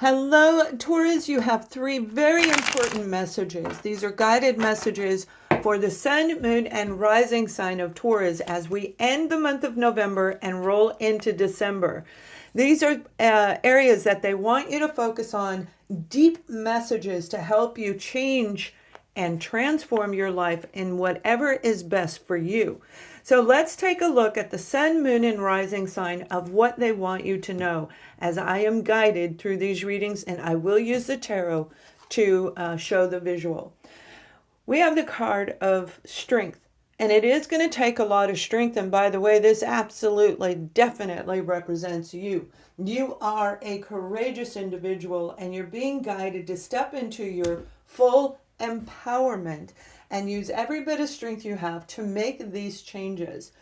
Hello, Taurus. You have three very important messages. These are guided messages for the sun, moon, and rising sign of Taurus as we end the month of November and roll into December. These are areas that they want you to focus on, deep messages to help you change and transform your life in whatever is best for you. So let's take a look at the sun, moon, and rising sign of what they want you to know as I am guided through these readings, and I will use the tarot to show the visual. We have the card of strength, and it is going to take a lot of strength. And by the way, this absolutely, definitely represents you. You are a courageous individual, and you're being guided to step into your full empowerment and use every bit of strength you have to make these changes.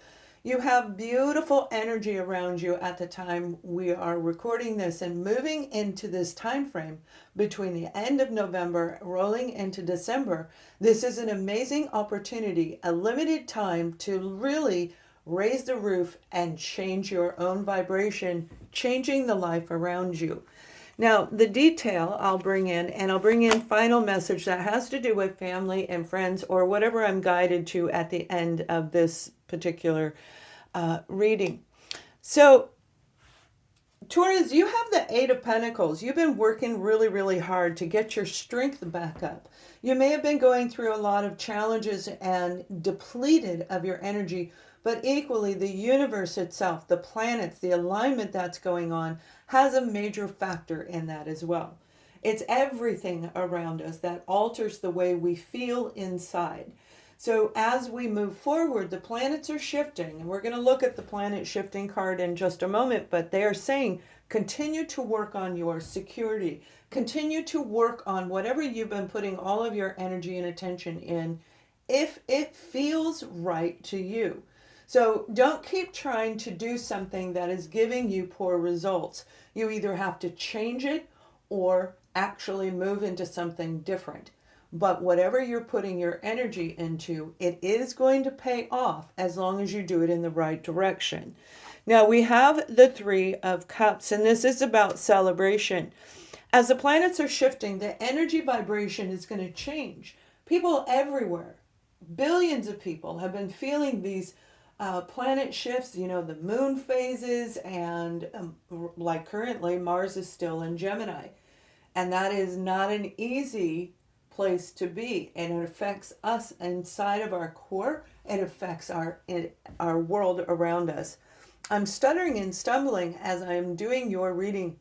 You have beautiful energy around you at the time we are recording this and moving into this time frame between the end of November rolling into December. This is an amazing opportunity, a limited time to really raise the roof and change your own vibration, changing the life around you. Now, the detail I'll bring in, and I'll bring in final message that has to do with family and friends or whatever I'm guided to at the end of this particular reading. So, Taurus, you have the Eight of Pentacles. You've been working really, really hard to get your strength back up. You may have been going through a lot of challenges and depleted of your energy, but equally the universe itself, the planets, the alignment that's going on has a major factor in that as well. It's everything around us that alters the way we feel inside. So as we move forward, the planets are shifting, and we're going to look at the planet shifting card in just a moment, but they are saying continue to work on your security. Continue to work on whatever you've been putting all of your energy and attention in, if it feels right to you. So don't keep trying to do something that is giving you poor results. You either have to change it or actually move into something different. But whatever you're putting your energy into, it is going to pay off as long as you do it in the right direction. Now we have the Three of Cups, and this is about celebration. As the planets are shifting, the energy vibration is going to change. People everywhere, billions of people have been feeling these planet shifts, the moon phases, and like currently Mars is still in Gemini. And that is not an easy place to be, and it affects us inside of our core. It affects our world around us. I'm stuttering and stumbling as I'm doing your reading,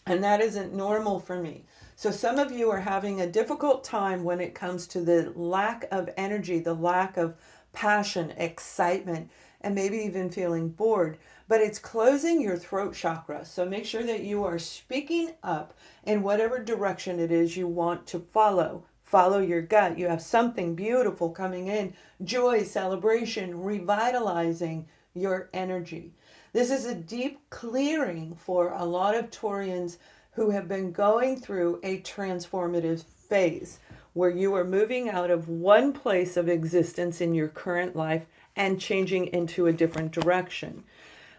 and that isn't normal for me. So some of you are having a difficult time when it comes to the lack of energy, the lack of passion, excitement, and maybe even feeling bored. But it's closing your throat chakra. So make sure that you are speaking up in whatever direction it is you want to follow. Follow your gut. You have something beautiful coming in. Joy, celebration, revitalizing your energy. This is a deep clearing for a lot of Taurians who have been going through a transformative phase where you are moving out of one place of existence in your current life and changing into a different direction.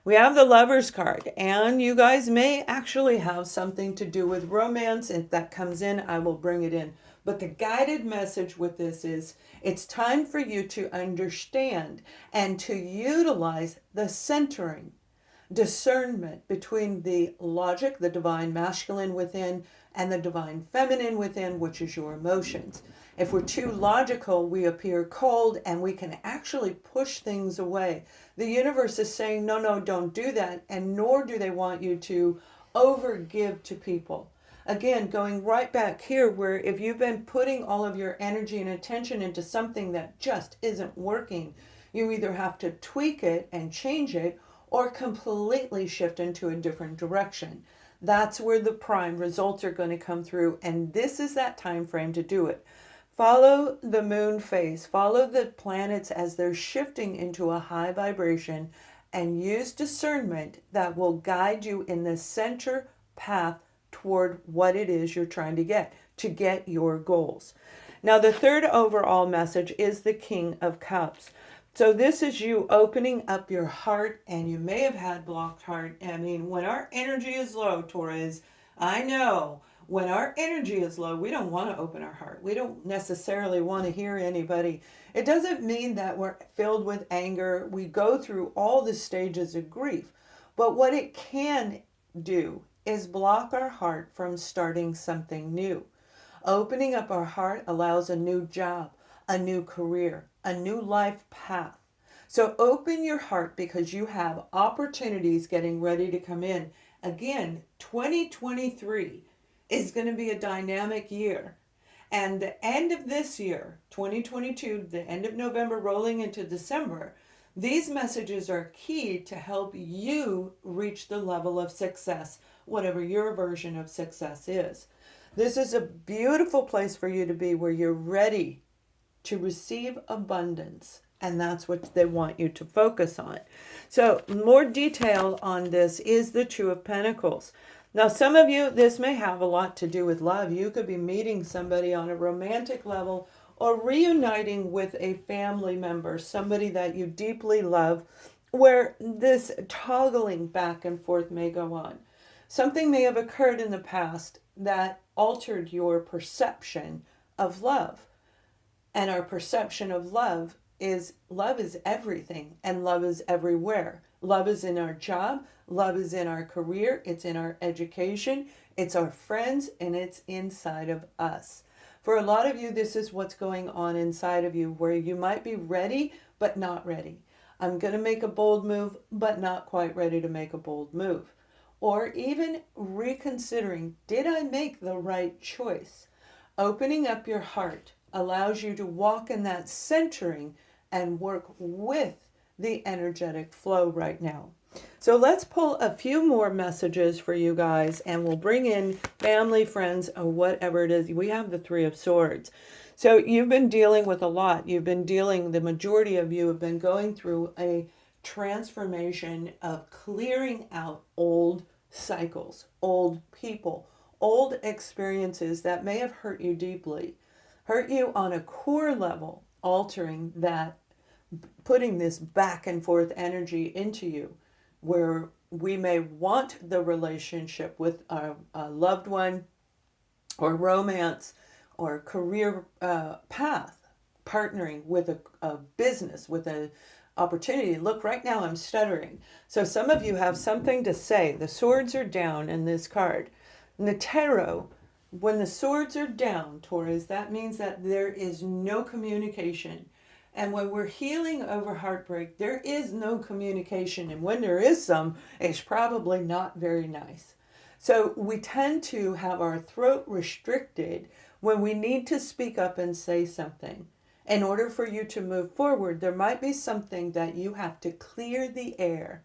We have the Lover's card, and you guys may actually have something to do with romance. If that comes in, I will bring it in. But the guided message with this is it's time for you to understand and to utilize the centering, discernment between the logic, the divine masculine within, and the divine feminine within, which is your emotions. If we're too logical, we appear cold and we can actually push things away. The universe is saying, no, don't do that, and nor do they want you to overgive to people. Again, going right back here where if you've been putting all of your energy and attention into something that just isn't working, you either have to tweak it and change it or completely shift into a different direction. That's where the prime results are going to come through, and this is that time frame to do it. Follow the moon phase, follow the planets as they're shifting into a high vibration, and use discernment that will guide you in the center path toward what it is you're trying to get your goals. Now, the third overall message is the King of Cups. So this is you opening up your heart, and you may have had blocked heart. I mean, when our energy is low, Taurus, I know when our energy is low, we don't want to open our heart. We don't necessarily want to hear anybody. It doesn't mean that we're filled with anger. We go through all the stages of grief. But what it can do is block our heart from starting something new. Opening up our heart allows a new job, a new career, a new life path. So open your heart because you have opportunities getting ready to come in. Again, 2023 is going to be a dynamic year. And the end of this year, 2022, the end of November rolling into December, these messages are key to help you reach the level of success, whatever your version of success is. This is a beautiful place for you to be where you're ready to receive abundance. And that's what they want you to focus on. So more detail on this is the Two of Pentacles. Now, some of you, this may have a lot to do with love. You could be meeting somebody on a romantic level or reuniting with a family member, somebody that you deeply love, where this toggling back and forth may go on. Something may have occurred in the past that altered your perception of love. And our perception of love is everything, and love is everywhere. Love is in our job, love is in our career, it's in our education, it's our friends, and it's inside of us. For a lot of you, this is what's going on inside of you, where you might be ready, but not ready. I'm going to make a bold move, but not quite ready to make a bold move. Or even reconsidering, did I make the right choice? Opening up your heart allows you to walk in that centering and work with the energetic flow right now. So let's pull a few more messages for you guys, and we'll bring in family, friends, or whatever it is. We have the Three of Swords. So you've been dealing with a lot. The majority of you have been going through a transformation of clearing out old cycles, old people, old experiences that may have hurt you deeply, hurt you on a core level, altering that, putting this back and forth energy into you, where we may want the relationship with a loved one or romance or career path, partnering with a business, with an opportunity. Look, right now I'm stuttering. So some of you have something to say. The swords are down in this card. In the tarot, when the swords are down, Taurus, that means that there is no communication. And when we're healing over heartbreak, there is no communication. And when there is some, it's probably not very nice. So we tend to have our throat restricted when we need to speak up and say something. In order for you to move forward, there might be something that you have to clear the air.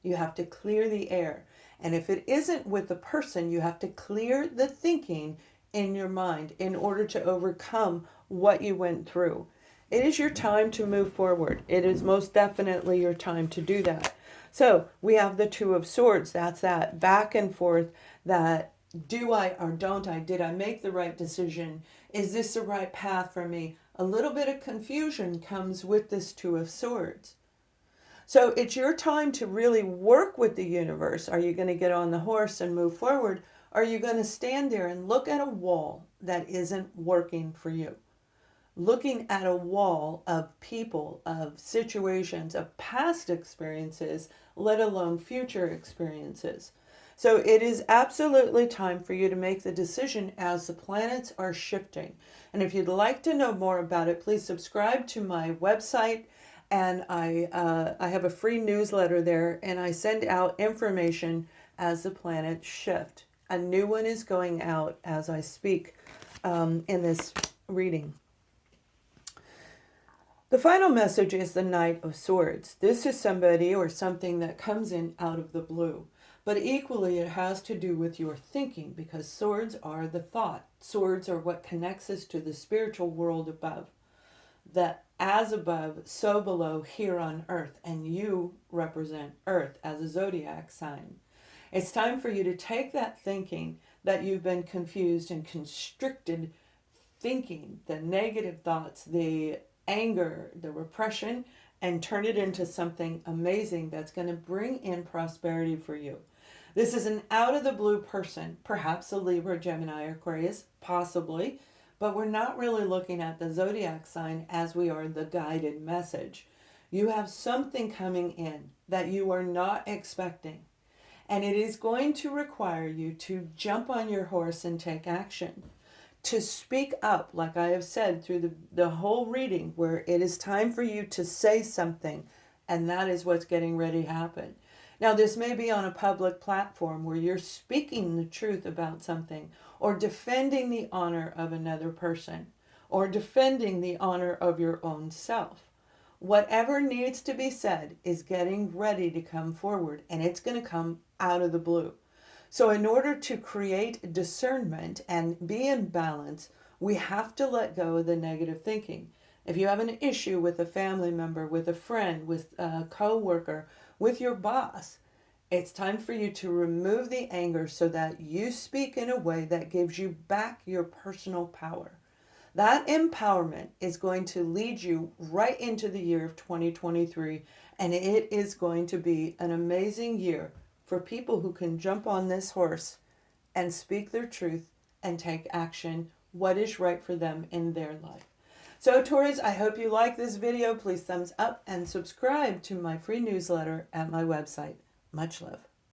You have to clear the air. And if it isn't with the person, you have to clear the thinking in your mind in order to overcome what you went through. It is your time to move forward. It is most definitely your time to do that. So we have the Two of Swords. That's that back and forth, that do I or don't I? Did I make the right decision? Is this the right path for me? A little bit of confusion comes with this Two of Swords. So it's your time to really work with the universe. Are you going to get on the horse and move forward? Or are you going to stand there and look at a wall that isn't working for you? Looking at a wall of people, of situations, of past experiences, let alone future experiences. So it is absolutely time for you to make the decision as the planets are shifting. And if you'd like to know more about it, please subscribe to my website. And I have a free newsletter there, and I send out information as the planets shift. A new one is going out as I speak in this reading. The final message is the Knight of Swords. This is somebody or something that comes in out of the blue. But equally, it has to do with your thinking, because swords are the thought. Swords are what connects us to the spiritual world above. That as above, so below here on earth. And you represent earth as a zodiac sign. It's time for you to take that thinking that you've been confused and constricted thinking, the negative thoughts, the anger, the repression, and turn it into something amazing that's going to bring in prosperity for you. This is an out of the blue person, perhaps a Libra, Gemini, Aquarius, possibly, but we're not really looking at the zodiac sign as we are the guided message. You have something coming in that you are not expecting, and it is going to require you to jump on your horse and take action, to speak up, like I have said through the whole reading, where it is time for you to say something, and that is what's getting ready to happen. Now, this may be on a public platform where you're speaking the truth about something, or defending the honor of another person, or defending the honor of your own self. Whatever needs to be said is getting ready to come forward, and it's going to come out of the blue. So in order to create discernment and be in balance, we have to let go of the negative thinking. If you have an issue with a family member, with a friend, with a co-worker, with your boss, it's time for you to remove the anger so that you speak in a way that gives you back your personal power. That empowerment is going to lead you right into the year of 2023, and it is going to be an amazing year for people who can jump on this horse and speak their truth and take action, what is right for them in their life. So Taurus, I hope you like this video. Please thumbs up and subscribe to my free newsletter at my website. Much love.